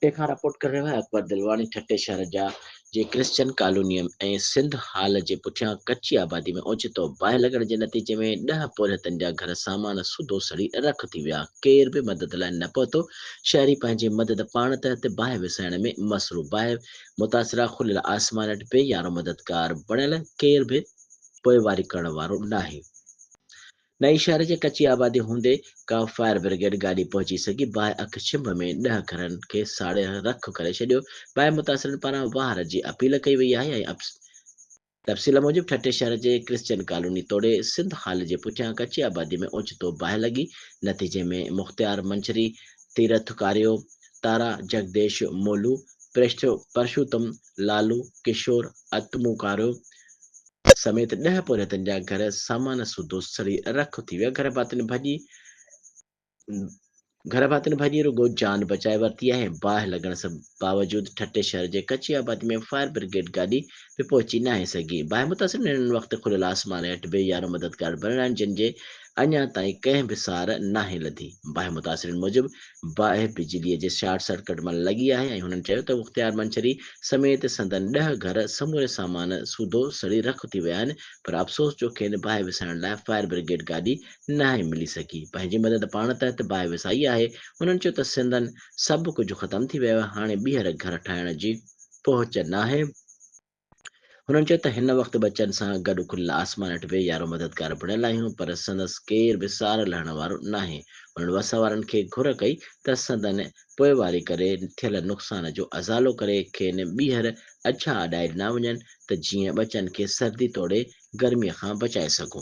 तंहिंखां रिपोर्ट करे रहियो आहे अकबर दिलवानी ठटे शहर जा जे क्रिश्चियन कॉलोनियम ऐं सिंध हाल जे पुठियां कची आबादी में ओचितो बाहि लॻण जे नतीजे में 10 पोरियतनि जा घर सामान सूधो सड़ी रख थी विया। केर बि मदद लाइ न पहुतो। शहरी पंहिंजी मदद पाण तहत बाहि विसाइण में मसरूफ़। बाहि मुतासिरा खुलियल आसमान वटि बि यारो मददगार बणियल केर बि पोइवारी करण वारो नाहे। नई शहर जे कची आबादी हूंदे का फायर ब्रिगेड गाॾी पहुची सघी बाहि अख छिंभ में 10 घरनि खे साड़े रख करे छॾियो। बाहि मुतासिरनि पारां वाहर जी अपील कई वई आहे ऐं तफ़सील मूजिबि ठटे शहर जे क्रिश्चियन कॉलोनी तोड़े सिंध हाल जे पुठियां कची आबादी में ओचितो बाहि लॻी। नतीजे में मुख़्तियार मंचरी, तीरथ कारियो, तारा जगदेश मोलू, परशुतम लालू, किशोर अतमू कारियो समेत 10 पोरियतनि जा घर सामान सूधो सड़ी रख थी विया। घर भातियुनि भॼी रुगो जान बचाए वरिती आहे। बाहि लॻण सां बावजूदि ठटे शहर जे कची आबादी में फायर ब्रिगेड गाॾी बि पहुची नाहे सघी। बाहि मुतासिर हिन वक़्तु खुलियल आसमान हेठि बि यारो मददगार बणिया आहिनि जिन जे अञा ताईं कंहिं बि सार नाहे लधी। बाहि मुतासिरनि मूजिबि बाहि बिजलीअ जे शॉर्ट सर्किट मां लॻी आहे ऐं हुननि चयो त मुख़्तियार मंछरी समेत संदन 10 घर समूरे सामान सूधो सड़ी रख थी विया आहिनि। पर अफ़सोस जो खेनि बाहि विसाइण लाइ फायर ब्रिगेड गाॾी नाहे मिली सघी। पंहिंजी मदद पाण तहत बाहि विसाई आहे। हुननि चयो त सिंधन सभु कुझु ख़तमु थी वियो आहे। हाणे ॿीहर घर ठाहिण जी पहुच नाहे। हुननि चयो त हिन वक़्तु बचनि सां गॾु खुलियल आसमान हेठि बि यारो मददगार बणियल आहियूं पर संदसि केर बि सार लहण वारो नाहे। हुननि वस वारनि खे घुर कई त संदन पोइवारी करे थियल नुक़सान जो अज़ालो करे खेनि ॿीहर अछा अॾाए ॾिना वञनि त जीअं ॿचनि खे सर्दी तोड़े गर्मीअ खां बचाए सघूं।